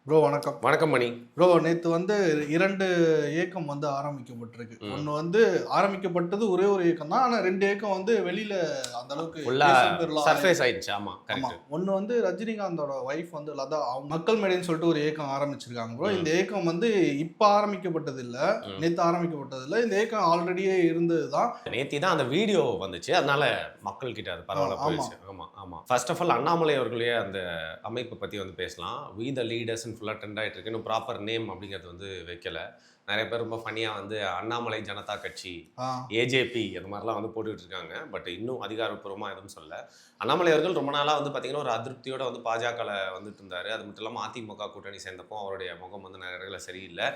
Bro வணக்கம். வணக்கம் மணி. Bro நேத்து 2 இயக்கம் ஆரம்பிக்கப்பட்டிருக்கு. ஒண்ணு ஆரம்பிக்கப்பட்டது ஒரே ஒரு இயக்கம் தான். ஆனா 2 இயக்கம் வெளியில அந்த அளவுக்கு ஃபுல்லா தேசம் பெறல சர்ஃபேஸ் ஆயிடுச்சு. ஆமா, ஆமா. கரெக்ட். ஒண்ணு ரஜினிகாந்தோட வைஃப் லதா அவங்க மக்கள் மேடைன்னு சொல்லிட்டு ஒரு இயக்கம் ஆரம்பிச்சிருக்காங்க ப்ரோ. இந்த இயக்கம் இப்ப ஆரம்பிக்கப்பட்டது இல்ல. நேத்து ஆரம்பிக்கப்பட்டது இல்ல. இந்த இயக்கம் ஆல்ரெடியே இருந்ததுதான். நேத்தி தான் அந்த வீடியோ வந்துச்சு. அதனால மக்கள் கிட்ட அது பரவாயில்ல போயிடுச்சு. ஆமா ஆமா. ஃபர்ஸ்ட் ஆஃப் ஆல் அண்ணாமலை அவர்களே அந்த அமைப்பு பத்தி பேசலாம். வி த லீடர்ஸ் ஃபுல்லா ட்ரெண்ட் ஆயிட்டு இருக்கு. இன்னும் ப்ராப்பர் நேம் அப்படிங்கிறது வைக்கல. நிறைய பேர் ரொம்ப ஃபன்னியா அண்ணாமலை ஜனதா கட்சி, ஏஜேபி அந்த மாதிரிலாம் போட்டுக்கிட்டு இருக்காங்க. பட் இன்னும் அதிகாரப்பூர்வமாக எதுவும் சொல்ல. அண்ணாமலை அவர்கள் ரொம்ப நாளாக பார்த்தீங்கன்னா ஒரு அதிருப்தியோட பாஜகவில் வந்துட்டு இருந்தார். அது மட்டும் இல்லாமல் அதிமுக கூட்டணி சேர்ந்தப்போ அவருடைய முகம் நிறைய இடங்களில் சரியில்லை.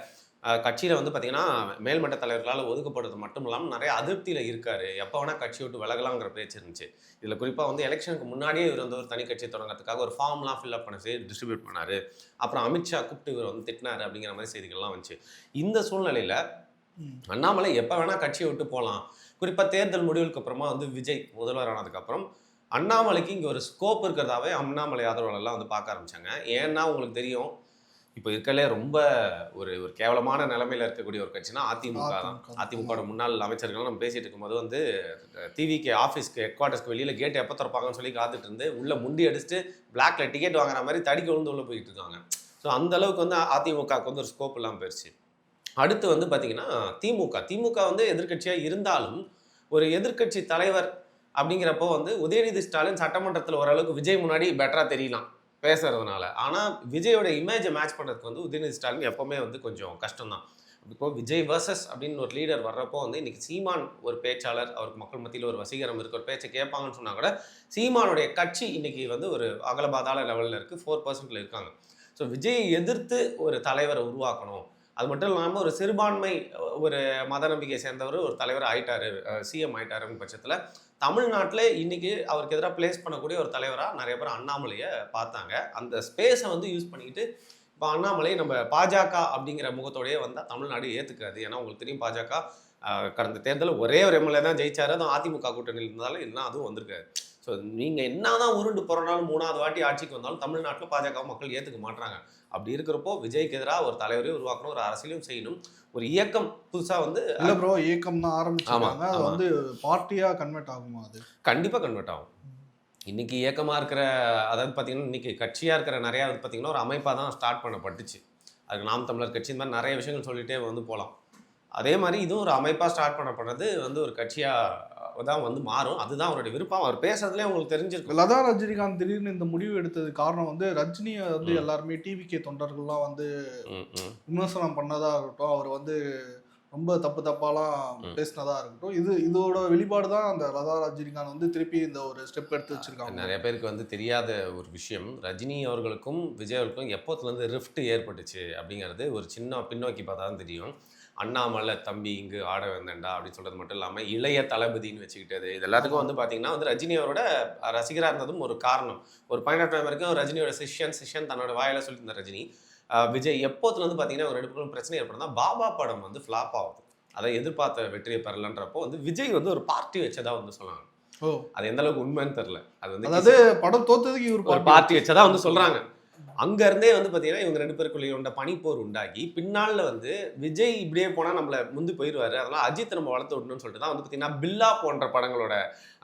கட்சியில் பார்த்தீங்கன்னா மேல்மட்ட தலைவர்களால் ஒதுக்கப்படுறது மட்டும் இல்லாமல் நிறைய அதிருப்தியில் இருக்கார். எப்போ வேணால் கட்சி விட்டு விலகலாங்கிற பேச்சு இருந்துச்சு. இதில் குறிப்பாக எலெக்ஷனுக்கு முன்னாடியே இவர் ஒரு தனி கட்சி தொடங்கிறதுக்காக ஒரு ஃபார்ம்லாம் ஃபில்அப் பண்ணி டிஸ்ட்ரிபியூட் பண்ணார். அப்புறம் அமித்ஷா கூப்பிட்டு இவர் திட்டினார் அப்படிங்கிற மாதிரி செய்திகள்லாம் வந்துச்சு. இந்த சூழ்நிலையில் அண்ணாமலை எப்போ வேணால் கட்சியை விட்டு போகலாம். குறிப்பாக தேர்தல் முடிவுக்கு அப்புறமா விஜய் முதல்வர் ஆனதுக்கப்புறம் அண்ணாமலைக்கு இங்கே ஒரு ஸ்கோப் இருக்கிறதாவே அண்ணாமலை ஆதரவாளர்லாம் பார்க்க ஆரம்பித்தாங்க. ஏன்னா உங்களுக்கு தெரியும், இப்போ இருக்கலே ரொம்ப ஒரு கேவலமான நிலைமையில் இருக்கக்கூடிய ஒரு கட்சினா அதிமுக தான். அதிமுக முன்னாள் அமைச்சர்கள் நம்ம பேசிட்டு இருக்கும்போது டிவிக்கு ஆஃபீஸ்க்கு ஹெட் குவார்ட்டர்ஸ்க்கு வெளியில் கேட் எப்போ திறப்பாங்கன்னு சொல்லி காத்துட்டு இருந்து உள்ள முண்டி அடிச்சுட்டு பிளாக்ல டிக்கெட் வாங்குற மாதிரி தடிக்க விழுந்து உள்ள போயிட்டு இருக்காங்க. ஸோ அந்த அளவுக்கு அதிமுகவுக்கு ஒரு ஸ்கோப் இல்லாமல் போயிடுச்சு. அடுத்து பார்த்தீங்கன்னா திமுக எதிர்கட்சியாக இருந்தாலும் ஒரு எதிர்கட்சி தலைவர் அப்படிங்கிறப்போ உதயநிதி ஸ்டாலின் சட்டமன்றத்தில் ஓரளவுக்கு விஜய் முன்னாடி பெட்டராக தெரியலாம் பேசுறதுனால. ஆனால் விஜயோட இமேஜை மேட்ச் பண்ணுறதுக்கு உதயநிதி ஸ்டாலின் எப்போவுமே கொஞ்சம் கஷ்டம்தான். இப்போ விஜய் வர்சஸ் அப்படின்னு ஒரு லீடர் வர்றப்போ இன்னைக்கு சீமான் ஒரு பேச்சாளர், அவருக்கு மக்கள் மத்தியில் ஒரு வசீகரம் இருக்குது, ஒரு பேச்சை கேட்பாங்கன்னு சொன்னால் கூட சீமானுடைய கட்சி இன்னைக்கு ஒரு அகலபாதாள லெவலில் இருக்குது, 4% இருக்காங்க. ஸோ விஜயை எதிர்த்து ஒரு தலைவரை உருவாக்கணும். அது மட்டும் இல்லாமல் ஒரு சிறுபான்மை ஒரு மத நம்பிக்கையை சேர்ந்தவர் ஒரு தலைவர் ஆயிட்டாரு, சிஎம் ஆயிட்டாருன்னு பட்சத்தில் தமிழ்நாட்டில் இன்னைக்கு அவருக்கு எதிராக பிளேஸ் பண்ணக்கூடிய ஒரு தலைவராக நிறைய பேர் அண்ணாமலையை பார்த்தாங்க. அந்த ஸ்பேஸை யூஸ் பண்ணிக்கிட்டு இப்போ அண்ணாமலை நம்ம பாஜக அப்படிங்கிற முகத்தோடையே வந்தால் தமிழ்நாடு ஏற்றுக்காது. ஏன்னா உங்களுக்கு தெரியும், பாஜக கடந்த தேர்தலில் ஒரே ஒரு எம்எல்ஏ தான் ஜெயிச்சாரு. அதுவும் அதிமுக கூட்டணியில் இருந்தாலும் இல்லைன்னா அதுவும் வந்திருக்காரு. ஸோ நீங்கள் என்னதான் உருண்டு போகிறனாலும் 3வது வாட்டி ஆட்சிக்கு வந்தாலும் தமிழ்நாட்டில் பாஜக மக்கள் ஏற்றுக்க மாட்டாங்க. அப்படி இருக்கிறப்போ விஜய்க்கு எதிராக ஒரு தலைவரையும் உருவாக்கணும், ஒரு அரசியலையும் செய்யணும். ஒரு இயக்கம் புதுசாக இல்லை ப்ரோ, இயக்கம் தான் ஆரம்பிச்சாங்க. அது பார்ட்டியாக கன்வெர்ட் ஆகுமா? அது கண்டிப்பாக கன்வெர்ட் ஆகும். இன்னைக்கு இயக்கமாக இருக்கிற, அதாவது பார்த்தீங்கன்னா இன்னைக்கு கட்சியாக இருக்கிற நிறையா பார்த்தீங்கன்னா ஒரு அமைப்பாக தான் ஸ்டார்ட் பண்ணப்பட்டுச்சு. அதுக்கு நாம் தமிழர் கட்சி இந்த மாதிரி நிறைய விஷயங்கள் சொல்லிகிட்டே போகலாம். அதே மாதிரி இதுவும் ஒரு அமைப்பாக ஸ்டார்ட் பண்ணப்படுறது ஒரு கட்சியாக தான் மாறும். அதுதான் அவருடைய விருப்பம். அவர் பேசுறதுலேயே உங்களுக்கு தெரிஞ்சிருக்கு. லதா ரஜினிகாந்த் திடீர்னு இந்த முடிவு எடுத்தது காரணம் ரஜினியை எல்லாருமே டிவிகே தொண்டர்கள்லாம் விமர்சனம் பண்ணதா இருக்கட்டும், அவர் ரொம்ப தப்பாலாம் பேசினதா இருக்கட்டும், இதோட வெளிப்பாடு தான் அந்த லதா ரஜினிகாந்த் திருப்பி இந்த ஒரு ஸ்டெப் எடுத்து வச்சிருக்காங்க. நிறைய பேருக்கு தெரியாத ஒரு விஷயம், ரஜினி அவர்களுக்கும் விஜய் அவர்களுக்கும் எப்போத்துலேருந்து ரிஃப்ட் ஏற்பட்டுச்சு அப்படிங்கிறது ஒரு சின்ன பின்னோக்கி பார்த்தா தான் தெரியும். அண்ணாமலை தம்பி இங்கு ஆட வந்தேன்டா அப்படின்னு சொல்கிறது மட்டும் இல்லாமல் இளைய தளபதினு வச்சுக்கிட்டது, இது எல்லாத்துக்கும் பார்த்தீங்கன்னா ரஜினி அவரோட ரசிகராக இருந்ததும் ஒரு காரணம். ஒரு பாயிண்ட் ஆஃப் டைம் வரைக்கும் ரஜினியோட சிஷ்யன் தன்னோட வாயில சொல்லியிருந்த ரஜினி. விஜய் எப்போதுலேருந்து பார்த்தீங்கன்னா ஒரு 2 பிரச்சனை ஏற்படுதா, பாபா படம் ஃப்ளாப் ஆகுது, அதை எதிர்பார்த்த வெற்றியை பெறலன்றப்போ விஜய் ஒரு பார்ட்டி வச்சதா சொன்னாங்க. அது எந்த அளவுக்கு உண்மைன்னு தெரியல. அது படம் தோத்ததுக்கு இவர் ஒரு பார்ட்டி வச்சதா சொல்றாங்க. அங்கேருந்தே பார்த்தீங்கன்னா இவங்க 2 பேருக்குள்ளேயே உண்ட பனிப்போர் உண்டாகி பின்னால் விஜய் இப்படியே போனால் நம்மளை முந்தி போயிடுவார், அதனால் அஜித் நம்ம வளர்த்து விடணும்னு சொல்லிட்டு தான் பார்த்தீங்கன்னா பில்லா போன்ற படங்களோட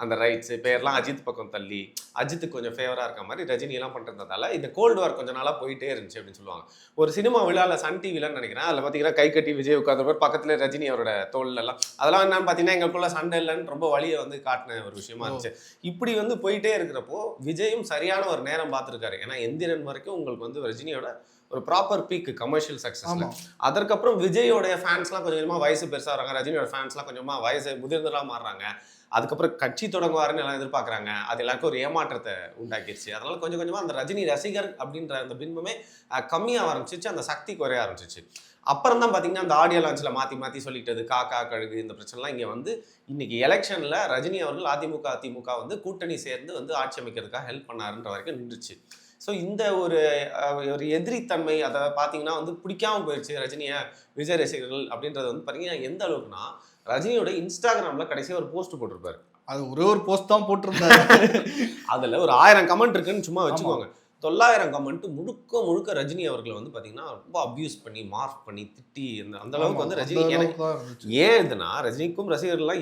அந்த ரைட்ஸு பேர்லாம் அஜித் பக்கம் தள்ளி அஜித்துக்கு கொஞ்சம் ஃபேவராக இருக்க மாதிரி ரஜினியெல்லாம் பண்ணுறதால இந்த கோல்டு வார் கொஞ்சம் நாளாக போயிட்டே இருந்துச்சு அப்படின்னு சொல்லுவாங்க. ஒரு சினிமா விழாவில் சன் டிவிலன்னு நினைக்கிறேன், அதில் பார்த்தீங்கன்னா கை கட்டி விஜய் உட்கார்ந்தவர் பக்கத்தில் ரஜினி அவரோட தோல்லெல்லாம், அதெல்லாம் என்னன்னு பார்த்தீங்கன்னா எங்களுக்குள்ள சண்டை இல்லைன்னு ரொம்ப வழியை காட்டின ஒரு விஷயமா இருந்துச்சு. இப்படி போயிட்டே இருக்கிறப்போ விஜயும் சரியான ஒரு நேரம் பார்த்துருக்காரு. ஏன்னா எந்திரன் வரைக்கும் உங்களுக்கு ரஜினியோட ஒரு ப்ராப்பர் பீக் கமர்ஷியல் சக்ஸஸ்ல. அதற்கப்புறம் விஜயோடைய ஃபேன்ஸ்லாம் கொஞ்சம் கொஞ்சமாக வயசு பெருசாக வராங்க, ரஜினியோட ஃபேன்ஸ்லாம் கொஞ்சமாக வயசு முதிர்ந்ததாக மாறுறாங்க. அதுக்கப்புறம் கட்சி தொடங்குவாருன்னு எல்லாம் எதிர்பார்க்குறாங்க. அது எல்லாருக்கும் ஒரு ஏமாற்றத்தை உண்டாக்கிடுச்சு. அதனால கொஞ்சம் கொஞ்சமாக அந்த ரஜினி ரசிகர் அப்படின்ற அந்த பின்பமே கம்மியாக ஆரம்பிச்சிச்சு, அந்த சக்தி குறைய ஆரம்பிச்சிச்சு. அப்புறம் தான் பார்த்தீங்கன்னா அந்த ஆடியோ லான்ச்சில் மாற்றி சொல்லிட்டது காக்கா கழுகு இந்த பிரச்சனைலாம் இங்கே இன்னைக்கு எலெக்ஷனில் ரஜினி அவர்கள் அதிமுக கூட்டணி சேர்ந்து ஆட்சி அமைக்கிறதுக்காக ஹெல்ப் பண்ணாருன்ற வரைக்கும் நின்றுச்சு. ஸோ இந்த ஒரு எதிரித்தன்மை அதை பார்த்தீங்கன்னா பிடிக்காம போயிடுச்சு ரஜினியை விஜய் ரசிகர்கள் அப்படின்றது பார்த்தீங்கன்னா எந்த அளவுக்குன்னா ரஜினியோட இன்ஸ்டாகிராமில் கடைசியாக ஒரு போஸ்ட் போட்டிருப்பாரு. அது ஒரே ஒரு போஸ்ட் தான் போட்டிருந்தாரு. அதில் ஒரு 1000 கமெண்ட் இருக்குன்னு சும்மா வச்சுக்கோங்க. 9,000 கமெண்ட் முழுக்க முழுக்க ரஜினி அவர்களை வந்து பார்த்தீங்கன்னா ரொம்ப அப்யூஸ் பண்ணி மார்க் பண்ணி திட்டி அந்த அளவுக்கு வந்து ரஜினி எனக்கு ஏன் இதுனா ரஜினிக்கும் ரசிகர்கள்லாம்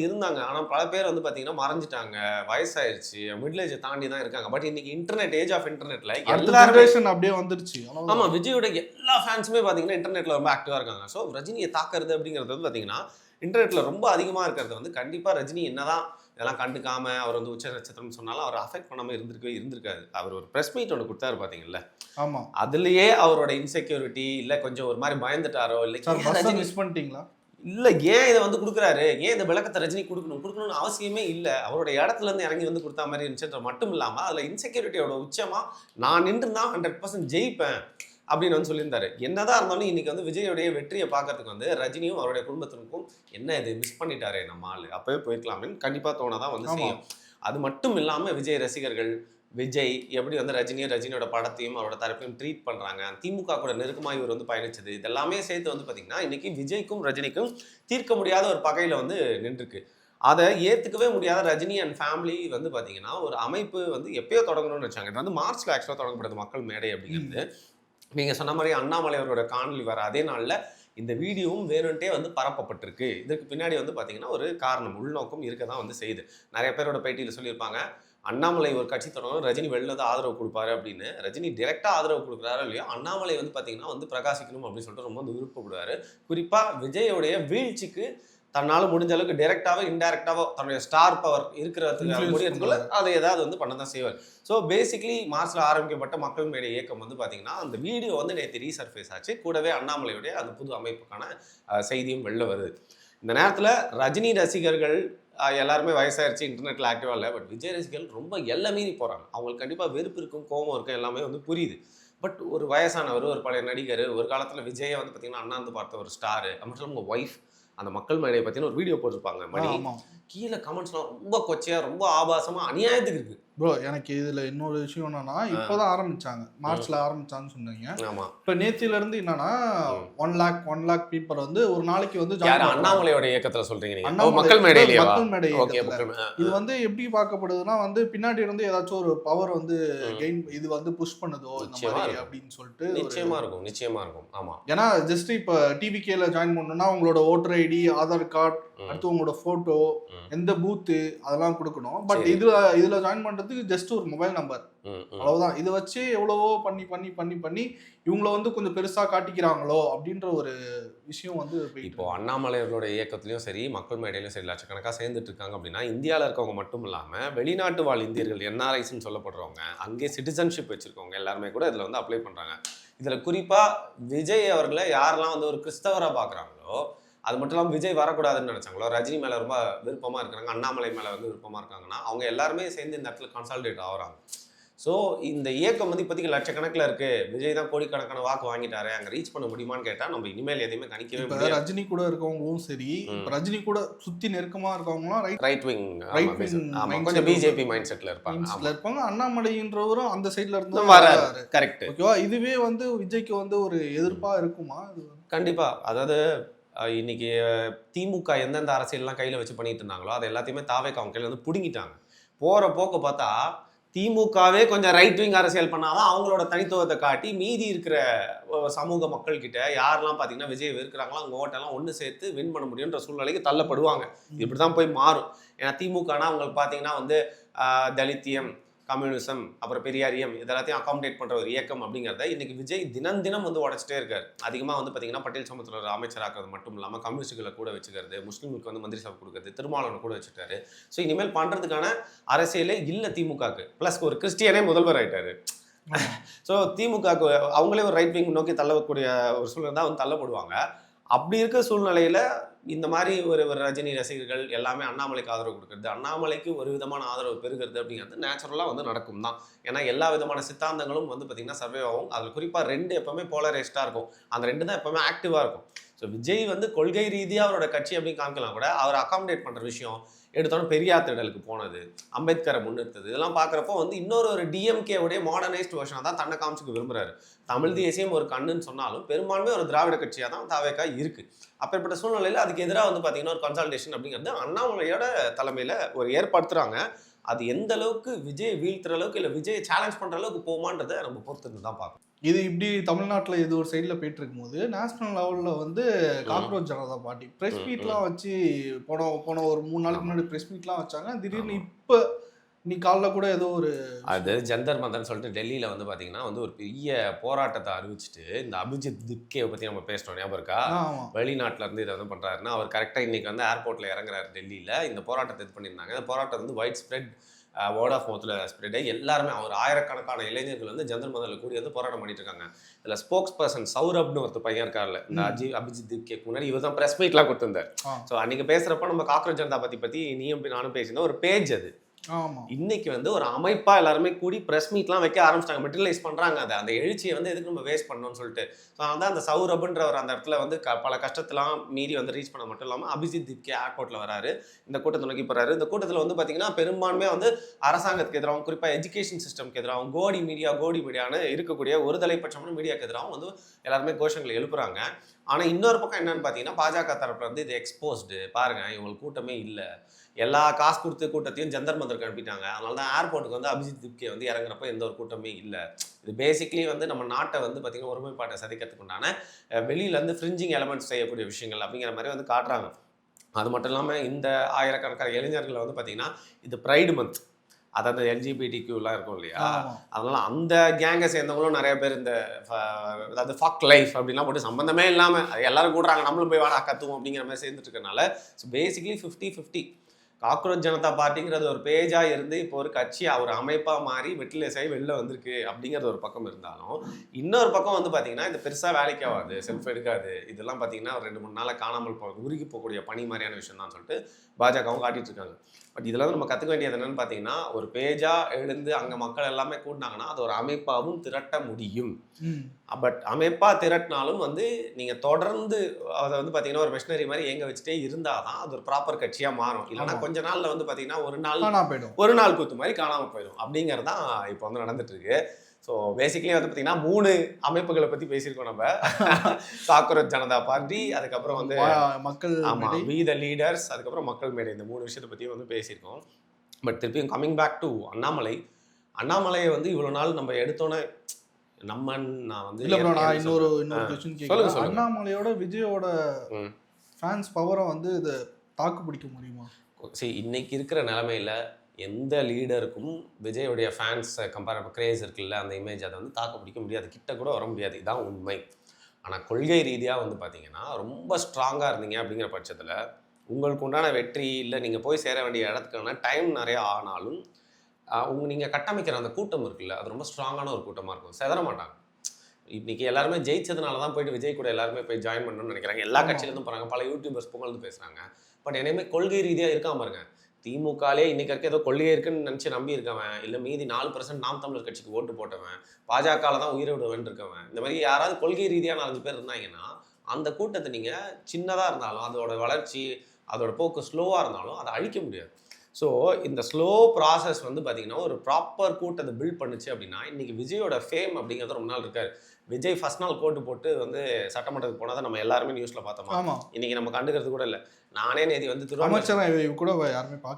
இருந்தாங்க ஆனால் பல பேர் வந்து பார்த்தீங்கன்னா மறைஞ்சிட்டாங்க, வயசாயிருச்சு, மிடில் ஏஜை தாண்டி தான் இருக்காங்க. பட் இன்னைக்கு இன்டர்நெட், ஏஜ் ஆஃப் இன்டர்நெட்ல எல்லாரும் அப்படியே வந்துருச்சு. ஆமா, விஜயோட எல்லா ஃபேன்ஸுமே பார்த்தீங்கன்னா இன்டர்நெட்ல ரொம்ப ஆக்டிவாக இருக்காங்க. ஸோ ரஜினியை தாக்குறது அப்படிங்கிறது வந்து பார்த்தீங்கன்னா இன்டர்நெட்ல ரொம்ப அதிகமாக இருக்கிறது வந்து கண்டிப்பாக ரஜினி என்னதான் இதெல்லாம் கண்டுக்காம அவர் வந்து உச்ச நட்சத்திரம்னு சொன்னாலும் அவர் அஃபெக்ட் பண்ணாமல் இருந்திருக்காது. அவர் ஒரு ப்ரெஸ் மீட் ஒன்று கொடுத்தாரு பார்த்தீங்கல்ல, ஆமாம், அதுலேயே அவரோட இன்செக்யூரிட்டி இல்லை கொஞ்சம் ஒரு மாதிரி பயந்துட்டாரோ இல்லை மிஸ் பண்ணிட்டீங்களா இல்லை ஏன் இதை வந்து கொடுக்குறாரு, ஏன் இந்த விளக்கத்தை ரஜினி கொடுக்கணும்னு அவசியமே இல்லை. அவரோட இடத்துல இருந்து இறங்கி வந்து கொடுத்தா மாதிரி இருந்துச்சுன்ற மட்டும் இல்லாமல் அதில் இன்செக்யூரிட்டியோட உச்சமாக நான் நின்று தான் 100% ஜெயிப்பேன் அப்படின்னு வந்து சொல்லியிருந்தாரு. என்னதான் இருந்தாலும் இன்னைக்கு வந்து விஜயோடைய வெற்றியை பார்க்கறதுக்கு வந்து ரஜினியும் அவருடைய குடும்பத்தினருக்கும் என்ன இது மிஸ் பண்ணிட்டாரே நம்ம ஆளு, அப்பவே போயிருக்கலாம்னு கண்டிப்பாக தோணாதான் வந்து செய்யும். அது மட்டும் இல்லாமல் விஜய் ரசிகர்கள் விஜய் எப்படி வந்து ரஜினியோட படத்தையும் அவரோட தரப்பையும் ட்ரீட் பண்ணுறாங்க, திமுக கூட நெருக்கமாக இவர் வந்து பயணிச்சது, இதெல்லாமே சேர்த்து வந்து பார்த்தீங்கன்னா இன்னைக்கு விஜய்க்கும் ரஜினிக்கும் தீர்க்க முடியாத ஒரு பகையில் வந்து நின்றுருக்கு. அதை ஏற்றுக்கவே முடியாத ரஜினி அண்ட் ஃபேமிலி வந்து பார்த்தீங்கன்னா ஒரு அமைப்பு வந்து எப்பயோ தொடங்கணும்னு வச்சாங்க. இது வந்து மார்ச்ல ஆக்சுவலாக தொடங்கப்படுது மக்கள் மேடை அப்படிங்கிறது. நீங்கள் சொன்ன மாதிரி அண்ணாமலை அவரோட காணொலி வர அதே நாளில் இந்த வீடியோவும் வேணுன்ட்டே வந்து பரப்பப்பட்டிருக்கு. இதுக்கு பின்னாடி வந்து பார்த்தீங்கன்னா ஒரு காரணம், உள்நோக்கம் இருக்க தான் வந்து செய்யுது. நிறைய பேரோட பேட்டியில் சொல்லியிருப்பாங்க, அண்ணாமலை ஒரு கட்சி தொடங்கும் ரஜினி வெளில வந்து ஆதரவு கொடுப்பாரு அப்படின்னு. ரஜினி டைரெக்டாக ஆதரவு கொடுக்குறாரோ இல்லையோ, அண்ணாமலை வந்து பார்த்தீங்கன்னா வந்து பிரகாசிக்கணும் அப்படின்னு சொல்லிட்டு ரொம்ப வந்து விருப்பப்படுவார். குறிப்பாக விஜயோடைய வீழ்ச்சிக்கு தன்னால் முடிஞ்ச அளவுக்கு டைரெக்டாவோ இன்டைரக்டாவோ தன்னுடைய ஸ்டார் பவர் இருக்கிறதுக்கு முடியறதுக்குள்ள அதை ஏதாவது வந்து பண்ண தான் செய்வார். ஸோ பேசிக்லி மார்ச்ல ஆரம்பிக்கப்பட்ட மக்கள் மேடை இயக்கம் வந்து பார்த்தீங்கன்னா அந்த வீடியோ வந்து நேற்று ரீசர்ஃபேஸ் ஆச்சு. கூடவே அண்ணாமலையுடைய அந்த புது அமைப்புக்கான செய்தியும் வெளில வருது. இந்த நேரத்தில் ரஜினி ரசிகர்கள் எல்லாருமே வயசாயிருச்சு, இன்டர்நெட்டில் ஆக்டிவாக இல்லை. பட் விஜய் ரசிகர்கள் ரொம்ப எல்லை மீறி போகிறாங்க. அவங்களுக்கு கண்டிப்பாக வெறுப்பு இருக்கும், கோபம் இருக்கும், எல்லாமே வந்து புரியுது. பட் ஒரு வயசானவர், ஒரு பழைய நடிகர், ஒரு காலத்தில் விஜயை வந்து பார்த்தீங்கன்னா அண்ணாந்து பார்த்த ஒரு ஸ்டாரு, அது மட்டும் உங்கள் ஒய்ஃப் அந்த மக்கள் மேடையை பற்றின ஒரு வீடியோ போட்டிருப்பாங்க. மணி கீழே கமெண்ட்ஸ்லாம் ரொம்ப கொச்சையாக ரொம்ப ஆபாசமாக அநியாயத்துக்கு இருக்குது. ப்ரோ எனக்கு இதில் இன்னொரு விஷயம் என்னன்னா, இப்போதான் ஆரம்பிச்சாங்க, மார்ச்ல ஆரம்பிச்சான்னு சொன்னீங்க. ஆமாம், இப்போ நேத்திலேருந்து என்னன்னா 1 lakh பீப்புள் வந்து ஒரு நாளைக்கு வந்து அண்ணாமலையோட இயக்கத்தில் சொல்றீங்க, மக்கள் மேடை. இது வந்து எப்படி பார்க்கப்படுதுன்னா வந்து பின்னாடி இருந்து ஏதாச்சும் ஒரு பவர் வந்து கெயின் இது வந்து புஷ் பண்ணுதோ அப்படின்னு சொல்லிட்டு நிச்சயமா இருக்கும். ஆமா, ஏன்னா ஜஸ்ட் இப்போ டிவிகேல ஜாயின் பண்ணணும்னா உங்களோட ஓட்டர் ஐடி, ஆதார் கார்டு, அடுத்து உங்களோட போட்டோ, எந்த பூத்து அதெல்லாம் கொடுக்கணும். பட் இதுல ஜாயின் பண்றதுக்கு ஜஸ்ட் ஒரு மொபைல் நம்பர் அவ்வளவுதான். இதை வச்சு எவ்வளவோ பண்ணி பண்ணி பண்ணி பண்ணி இவங்கள வந்து கொஞ்சம் பெருசா காட்டிக்கிறாங்களோ அப்படின்ற ஒரு விஷயம் வந்து இப்போ அண்ணாமலையோட இயக்கத்திலயும் சரி மக்கள் மேடையிலும் சரி லட்சக்கணக்காக சேர்ந்துட்டு இருக்காங்க அப்படின்னா இந்தியாவில் இருக்கவங்க மட்டும் இல்லாம வெளிநாட்டு வாழ் இந்தியர்கள், என்ஆர்ஐஸ்ன்னு சொல்லப்படுறவங்க, அங்கே சிட்டிசன்ஷிப் வச்சிருக்கவங்க எல்லாருமே கூட இதுல வந்து அப்ளை பண்றாங்க. இதுல குறிப்பா விஜய் அவர்களை யாரெல்லாம் வந்து ஒரு கிறிஸ்தவரா பாக்குறாங்களோ, அது மட்டும் இல்லாமல் விஜய் வரக்கூடாதுன்னு நினச்சாங்களோ, ரஜினி மேலே ரொம்ப விருப்பமாக இருக்கிறாங்க, அண்ணாமலை மேலே வந்து விருப்பமாக இருக்காங்கன்னா அவங்க எல்லாருமே சேர்ந்து இந்த இடத்துல கன்சால்டேட் ஆகிறாங்க. ஸோ இந்த இயக்கம் வந்து இப்போதைக்கு லட்சக்கணக்கில் இருக்குது. விஜய் தான் கோடிக்கணக்கான வாக்கு வாங்கிட்டாரு, அங்கே ரீச் பண்ண முடியுமான்னு கேட்டால் நம்ம இனிமேல் எதையுமே கணிக்கவே முடியாது. ரஜினி கூட இருக்கவங்களும் சரி, ரஜினி கூட சுற்றி நெருக்கமாக இருக்கவங்களும் ரைட் விங் கொஞ்சம் பிஜேபி மைண்ட் செட்டில் இருப்பாங்க. அண்ணாமலைன்றவரும் அந்த சைடில் இருந்து வராரு. கரெக்ட். ஓகேவா? இதுவே வந்து விஜய்க்கு வந்து ஒரு எதிர்ப்பாக இருக்குமா? கண்டிப்பாக. அதாவது இன்னைக்கு திமுக எந்தெந்த அரசியல்லாம் கையில் வச்சு பண்ணிட்டு இருந்தாங்களோ அதை எல்லாத்தையுமே தாவேக்கா அவங்க கையில் வந்து பிடுங்கிட்டாங்க. போகிற போக்கு பார்த்தா திமுகவே கொஞ்சம் ரைட் விங் அரசியல் பண்ணாதான் அவங்களோட தனித்துவத்தை காட்டி மீதி இருக்கிற சமூக மக்கள்கிட்ட யாரெல்லாம் பார்த்தீங்கன்னா விஜய் வெறுக்கிறாங்களோ அவங்க ஓட்டெல்லாம் ஒன்று சேர்த்து வின் பண்ண முடியுன்ற சூழ்நிலைக்கு தள்ளப்படுவாங்க. இப்படி தான் போய் மாறும். ஏன்னா திமுகனா அவங்களுக்கு பார்த்தீங்கன்னா வந்து தலித்தியம், கம்யூனிசம், அப்புறம் பெரியாரியம் இதெல்லாத்தையும் அகாமடேட் பண்ணுற ஒரு இயக்கம் அப்படிங்கிறத இன்னைக்கு விஜய் தினம் வந்து உடச்சிட்டே இருக்காரு. அதிகமாக வந்து பார்த்தீங்கன்னா பட்டேல் சமூகத்தில் அமைச்சராக்கிறது மட்டும் இல்லாமல் கம்யூனிஸ்டுகளை கூட வச்சுக்கிறது, முஸ்லீமுக்கு வந்து மந்திரி சபை கொடுக்குறது, திருமாவளவனை கூட வச்சுட்டாரு. ஸோ இனிமேல் பண்ணுறதுக்கான அரசியலே இல்லை திமுகவுக்கு. ப்ளஸ் ஒரு கிறிஸ்டியனே முதல்வர் ஆகிட்டாரு. ஸோ திமுகவுக்கு அவங்களே ஒரு ரைட் விங் நோக்கி தள்ளக்கூடிய ஒரு சூழ்நிலை தான் வந்து தள்ளப்படுவாங்க. அப்படி இருக்க சூழ்நிலையில் இந்த மாதிரி ஒரு ரஜினி ரசிகர்கள் எல்லாமே அண்ணாமலைக்கு ஆதரவு கொடுக்குறது, அண்ணாமலைக்கு ஒரு விதமான ஆதரவு பெறுகிறது அப்படிங்கிறது நேச்சுரலாக வந்து நடக்கும் தான். ஏன்னா எல்லா விதமான சித்தாந்தங்களும் வந்து பார்த்திங்கன்னா சர்வே ஆகும். அதில் குறிப்பாக 2 எப்போவுமே போலரைஸ்டாக இருக்கும். அந்த 2 தான் எப்போவுமே ஆக்டிவாக இருக்கும். ஸோ விஜய் வந்து கொள்கை ரீதியாக அவரோட கட்சி அப்படின்னு காமிக்கலாம் கூட அவர் அகாமடேட் பண்ணுற விஷயம் எடுத்தோன்னு பெரியார் திடலுக்கு போனது, அம்பேத்கரை முன்னிறுத்தது, இதெல்லாம் பார்க்குறப்போ வந்து இன்னொரு டிஎம்கேவுடைய மாடர்னைஸ்ட் வெர்ஷனாக தான் தன்னை காமிச்சுக்க விரும்புகிறாரு. தமிழ் தேசியம் ஒரு கண்ணுன்னு சொன்னாலும் பெரும்பான்மை ஒரு திராவிட கட்சியாக தான் தாவேக்கா இருக்குது. அப்பேற்பட்ட சூழ்நிலையில் அதுக்கு எதிராக வந்து பார்த்தீங்கன்னா ஒரு கன்சல்டேஷன் அப்படிங்கிறது அண்ணாமலையோட தலைமையில் ஒரு ஏற்படுத்துகிறாங்க. அது எந்த அளவுக்கு விஜய் வீழ்த்துற அளவுக்கு இல்லை விஜய் சேலஞ்ச் பண்ணுற அளவுக்கு போமான்றதை நம்ம பொறுத்து தான் பார்க்கணும். இது இப்படி தமிழ்நாட்டில் இது ஒரு சைடில் போயிட்டு இருக்கும்போது நேஷனல் லெவலில் வந்து காக்ரோச் ஜனதா பார்ட்டி ப்ரெஸ் மீட்லாம் வச்சு போன ஒரு 3 நாளைக்கு முன்னாடி ப்ரெஸ் மீட்லாம் வச்சாங்க. திடீர்னு இப்போ நீ காலைல கூட ஏதோ ஒரு அது ஜந்தர் மந்தர்னு சொல்லிட்டு டெல்லியில் வந்து பார்த்தீங்கன்னா வந்து ஒரு பெரிய போராட்டத்தை அறிவிச்சிட்டு இந்த அபிஜித் திப்கேவை பற்றி நம்ம பேசினோம், ஞாபகம் இருக்கா? வெளிநாட்டில் இருந்து இதை வந்து பண்ணுறாருன்னா அவர் கரெக்டாக இன்றைக்கி வந்து ஏர்போர்ட்டில் இறங்குறாரு டெல்லியில். இந்த போராட்டத்தை இது பண்ணியிருந்தாங்க. இந்த போராட்டம் வந்து வைட் ஸ்ப்ரெட் வேர்ட் ஆஃப் மவுத்தில் ஸ்ப்ரெட் ஆகி எல்லாருமே ஒரு ஆயிரக்கணக்கான இளைஞர்கள் வந்து ஜந்தர் மந்தரில் கூடி வந்து போராட்டம் பண்ணிட்டு இருக்காங்க. இதில் ஸ்போக்ஸ் பர்சன் சௌரப்னு ஒருத்தர் பையன் இருக்கார்ல, இந்த அபிஜித் திப்கேக்கு முன்னாடி இவர் தான் ப்ரெஸ் மீட்லாம் கொடுத்துருந்தார். ஸோ அன்றைக்கி பேசுகிறப்ப நம்ம காக்ரோச் ஜனதா பற்றி நீயும் நானும் பேசியிருந்தோம். ஒரு பேஜ் அது. இன்னைக்கு வந்து ஒரு அமைப்பா எல்லாருமே கூடி பிரஸ் மீட்லாம் வைக்க ஆரம்பிச்சிட்டாங்க, மெட்டீரியலைஸ் பண்றாங்க. அந்த எழுச்சியை வந்து எதுக்கு நம்ம வேஸ்ட் பண்ணணும்னு சொல்லிட்டு. ஸோ அதான் அந்த சௌரப்ன்றவர் அந்த இடத்துல வந்து பல கஷ்டத்தெல்லாம் மீறி வந்து ரீச் பண்ண மட்டும் இல்லாமல் அபிஜித் திப்கே ஏர்போர்ட்டில் வராரு, இந்த கூட்டத்தை நோக்கி போறாரு. இந்த கூட்டத்தில் வந்து பார்த்தீங்கன்னா பெரும்பான்மையாக வந்து அரசாங்கத்துக்கு எதிராகவும் குறிப்பாக எஜுகேஷன் சிஸ்டம்க்கு எதிராகவும் கோடி மீடியான்னு இருக்கக்கூடிய ஒரு தலைப்பட்சமான மீடியாவுக்கு எதிராகவும் வந்து எல்லாருமே கோஷங்களை எழுப்புறாங்க. ஆனால் இன்னொரு பக்கம் என்னன்னு பார்த்தீங்கன்னா பாஜக தரப்புல வந்து இது எக்ஸ்போஸ்டு பாருங்க, இவங்களுக்கு கூட்டமே இல்லை, எல்லா காசு கொடுத்து கூட்டத்தையும் ஜந்தர் மந்தருக்கு அனுப்பிட்டாங்க, அதனால தான் ஏர்போர்ட்டுக்கு வந்து அபிஜித் திப்கே வந்து இறங்குறப்ப எந்த ஒரு கூட்டமே இல்லை. இது பேசிக்லி வந்து நம்ம நாட்டை வந்து பார்த்திங்கன்னா ஒருமைப்பாட்டை சதிக்கிறதுக்கு உண்டான வெளியிலேருந்து ஃப்ரிஞ்சிங் எலமெண்ட்ஸ் செய்யக்கூடிய விஷயங்கள் அப்படிங்கிற மாதிரி வந்து காட்டுறாங்க. அது மட்டும் இல்லாமல் இந்த ஆயிரக்கணக்கான இளைஞர்களை வந்து பார்த்திங்கன்னா இது ப்ரைடு மந்த், அதாவது எல்ஜிபிடிக்யூலாம் இருக்கும் இல்லையா, அதனால அந்த கேங்கை சேர்ந்தவங்களும் நிறைய பேர் இந்த அதாவது ஃபக் லைஃப் அப்படின்லாம் போட்டு சம்மந்தமே இல்லாமல் எல்லாரும் கூடுறாங்க, நம்மளும் போய் வாடா கத்துவோம் அப்படிங்கிற மாதிரி சேர்ந்துட்டு இருக்கனால ஸோ பேசிக்லி 50-50. காக்ரோச் ஜனதா பார்ட்டிங்கிறது ஒரு பேஜாக இருந்து இப்போ ஒரு கட்சியாக ஒரு அமைப்பாக மாறி மெட்டீரியலைஸ் ஆகி வெளில வந்திருக்கு அப்படிங்கிறது ஒரு பக்கம் இருந்தாலும், இன்னொரு பக்கம் வந்து பார்த்தீங்கன்னா இது பெருசாக வேலைக்கு ஆகாது, செல்ஃப் எடுக்காது, இதெல்லாம் பார்த்தீங்கன்னா ஒரு 2-3 நாளாக காணாமல் உருகி போகக்கூடிய பணி மாதிரியான விஷயம் தான் சொல்லிட்டு பாஜகவும் காட்டிட்டு இருக்காங்க. பட் இதில் வந்து நம்ம கற்றுக்க வேண்டியது என்னென்னு பார்த்தீங்கன்னா, ஒரு பேஜாக எழுந்து அங்கே மக்கள் எல்லாமே கூட்டினாங்கன்னா அது ஒரு அமைப்பாகவும் திரட்ட முடியும். பட் அமைப்பாக திரட்டினாலும் வந்து நீங்கள் தொடர்ந்து அதை வந்து பார்த்தீங்கன்னா ஒரு மிஷினரி மாதிரி எங்கே வச்சுட்டே இருந்தால் தான் அது ஒரு ப்ராப்பர் கட்சியாக மாறும். இல்லைன்னா கொஞ்ச நாளில் வந்து பார்த்தீங்கன்னா ஒரு நாள் கூத்து மாதிரி காணாமல் போயிடும். அப்படிங்கிறது தான் இப்போ வந்து நடந்துட்டு இருக்கு. ஸோ பேசிக்கலி வந்து பார்த்தீங்கன்னா 3 அமைப்புகளை பற்றி பேசியிருக்கோம் நம்ம. காக்ரோச் ஜனதா பார்ட்டி, அதுக்கப்புறம் வந்து மக்கள், ஆமாம் வி த லீடர்ஸ், அதுக்கப்புறம் மக்கள் மேடை, இந்த 3 விஷயத்தை பற்றியும் வந்து பேசியிருக்கோம். பட் திருப்பியும் கம்மிங் பேக் டு அண்ணாமலையை வந்து இவ்வளோ நாள் நம்ம எடுத்தோன்னே நான் வந்து இன்னொரு क्वेश्चन கேக்குறேன். அண்ணாமலையோட விஜயோட ஃபேன்ஸ் பவரை வந்து இதை தாக்கு பிடிக்க முடியுமா? சரி, இன்னைக்கு இருக்கிற நிலைமையில் எந்த லீடருக்கும் விஜயோடைய ஃபேன்ஸ் கம்பேர் கிரேஸ் இருக்குல்ல, அந்த இமேஜ் அதை வந்து தாக்கு பிடிக்க முடியாது, கிட்ட கூட வர முடியாது, இதுதான் உண்மை. ஆனால் கொள்கை ரீதியாக வந்து பார்த்தீங்கன்னா ரொம்ப ஸ்ட்ராங்காக இருந்தீங்க அப்படிங்கிற பட்சத்தில் உங்களுக்கு உண்டான வெற்றி இல்லை, நீங்கள் போய் சேர வேண்டிய இடத்துக்கான டைம் நிறையா ஆனாலும் நீங்கள் கட்டமைக்கிற அந்த கூட்டம் இருக்குல்ல, அது ரொம்ப ஸ்ட்ராங்கான ஒரு கூட்டமாக இருக்கும், செதற மாட்டாங்க. இன்றைக்கி எல்லாருமே ஜெயிச்சதுனால தான் போயிட்டு விஜய் கூட எல்லாருமே போய் ஜாயின் பண்ணணும்னு நினைக்கிறாங்க. எல்லா கட்சியிலேருந்தும் போகிறாங்க, பல யூடியூபர்ஸ் புகழ்ந்து பேசுகிறாங்க. பட் என்னையுமே கொள்கை ரீதியாக இருக்காம பாருங்க. திமுகலே இன்னைக்கு இருக்க ஏதோ கொள்கை இருக்குன்னு நினச்சி நம்பி இருக்கவன், இல்லை மீதி 4% நாம் தமிழர் கட்சிக்கு ஓட்டு போட்டவன், பாஜகவில் தான் உயிரை விடுவேன் இருக்கவன், இந்த மாதிரி யாராவது கொள்கை ரீதியாக 4-5 பேர் இருந்தாங்கன்னா அந்த கூட்டத்தை நீங்கள் சின்னதாக இருந்தாலும் அதோட வளர்ச்சி அதோட போக்கு ஸ்லோவாக இருந்தாலும் அதை அழிக்க முடியாது. ஸோ இந்த ஸ்லோ ப்ராசஸ் வந்து பார்த்தீங்கன்னா ஒரு ப்ராப்பர் கூட்டத்தை பில்ட் பண்ணுச்சு அப்படின்னா இன்றைக்கி விஜயோட ஃபேம் அப்படிங்கிறது ரொம்ப நாள் இருக்காரு. விஜய் ஃபர்ஸ்ட் நாள் கோட்டு போட்டு வந்து சட்டமன்றத்துக்கு போனால் தான் நம்ம எல்லாருமே நியூஸில் பார்த்தோமா, இன்றைக்கி நம்ம கண்டுக்கிறது கூட இல்லை. நானே நேதி வந்து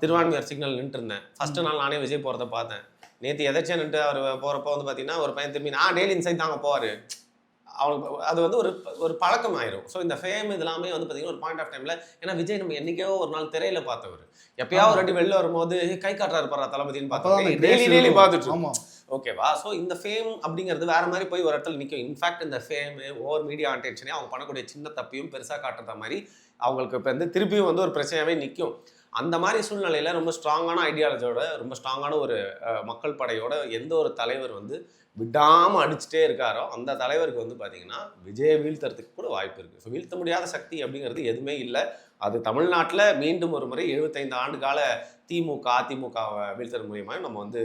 திருவான்மையார் சிக்னல் நின்று இருந்தேன். ஃபர்ஸ்ட் நாள் நானே விஜய் போகிறத பார்த்தேன். நேற்று எதாச்சும் நின்று அவர் போகிறப்ப வந்து பார்த்தீங்கன்னா ஒரு பையன் திரும்பி நான் டெய்லி இன்சைட் தாங்க போவார், அவனுக்கு அது வந்து ஒரு பழக்கம் ஆயிரும். ஸோ இந்த ஃபேம் இதெல்லாமே வந்து பார்த்தீங்கன்னா ஒரு பாயிண்ட் ஆஃப் டைமில், ஏன்னா விஜய் நம்ம என்றைக்கோ ஒரு நாள் திரையில் பார்த்தவர், எப்பயாவது ரெண்டு வெளில வரும்போது கை காட்டுறாரு பாரு தளபதினு பார்த்தோம், டெய்லி பார்த்துட்டு ஓகேவா. ஸோ இந்த ஃபேம் அப்படிங்கிறது வேற மாதிரி போய் ஒரு இடத்துல நிற்கும். இன்ஃபேக்ட் இந்த ஃபேமு ஓவர் மீடியா அட்டென்ஷனே அவங்க பண்ணக்கூடிய சின்ன தப்பையும் பெருசாக காட்டுற மாதிரி அவங்களுக்கு இப்போ வந்து திருப்பியும் வந்து ஒரு பிரச்சனையாகவே நிற்கும். அந்த மாதிரி சூழ்நிலையில் ரொம்ப ஸ்ட்ராங்கான ஐடியாலஜியோட ரொம்ப ஸ்ட்ராங்கான ஒரு மக்கள் படையோட எந்த ஒரு தலைவர் வந்து விடாமல் அடிச்சுட்டே இருக்காரோ அந்த தலைவருக்கு வந்து பார்த்தீங்கன்னா விஜயை வீழ்த்துறதுக்கு கூட வாய்ப்பு இருக்குது. ஸோ வீழ்த்த முடியாத சக்தி அப்படிங்கிறது எதுவுமே இல்லை. அது தமிழ்நாட்டில் மீண்டும் ஒரு முறை 75 ஆண்டு கால திமுக அதிமுகவை வீழ்த்துறது மூலியமாக நம்ம வந்து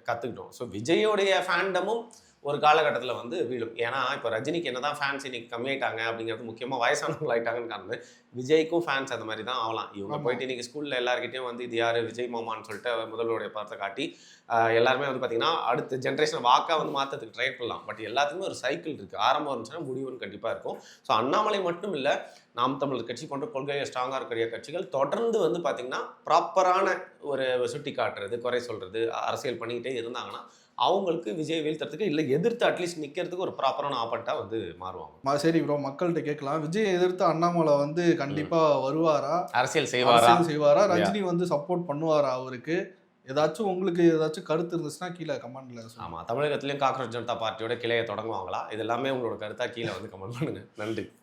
கற்றுக்கிட்டோம். ஸோ விஜயோடைய ஃபேண்டமும் ஒரு காலகட்டத்தில் வந்து வீழும். ஏன்னா இப்போ ரஜினிக்கு என்னதான் ஃபேன்ஸ் இன்னைக்கு கம்மியாயிட்டாங்க அப்படிங்கிறது முக்கியமாக வயசானவங்க ஆயிட்டாங்கன்னு காரணம். விஜய்க்கும் ஃபேன்ஸ் அந்த மாதிரி தான் ஆகலாம். இவங்க போயிட்டு இன்னைக்கு ஸ்கூலில் எல்லாருக்கிட்டையும் வந்து இது யார் விஜய் மாமான்னு சொல்லிட்டு முதல்வருடைய படத்தை காட்டி எல்லாருமே வந்து பார்த்தீங்கன்னா அடுத்த ஜென்ரேஷன் வாக்காக வந்து மாற்றத்துக்கு ட்ரை பண்ணலாம். பட் எல்லாத்துக்குமே ஒரு சைக்கிள் இருக்குது. ஆரம்பம் இருந்துச்சுன்னா முடிவுன்னு கண்டிப்பாக இருக்கும். ஸோ அண்ணாமலை மட்டும் இல்லை, நாம் தமிழர் கட்சி போன்ற கொள்கையை ஸ்ட்ராங்காக இருக்கக்கூடிய கட்சிகள் தொடர்ந்து வந்து பார்த்திங்கன்னா ப்ராப்பரான ஒரு சுட்டி காட்டுறது, குறை சொல்கிறது, அரசியல் பண்ணிக்கிட்டே இருந்தாங்கன்னா அவங்களுக்கு விஜய் வீழ்த்துறதுக்கு இல்லை எதிர்த்து அட்லீஸ்ட் நிற்கிறதுக்கு ஒரு ப்ராப்பரான ஆப்பர்ட்டாக வந்து மாறுவாங்க. சரி ப்ரோ, மக்கள்கிட்ட கேட்கலாம். விஜய் எதிர்த்து அண்ணாமலை வந்து கண்டிப்பாக வருவாரா, அரசியல் செய்வாரா, ரஜினி வந்து சப்போர்ட் பண்ணுவாரா அவருக்கு? ஏதாச்சும் உங்களுக்கு ஏதாச்சும் கருத்து இருந்துச்சுன்னா கீழே கமெண்ட்ல சொல்லுங்க. ஆமாம், தமிழகத்திலையும் காக்ரோச் ஜனதா பார்ட்டியோட கிளையை தொடங்குவாங்களா? இது எல்லாமே உங்களோட கருத்தாக கீழே வந்து கமெண்ட் பண்ணுங்கள். நன்றி.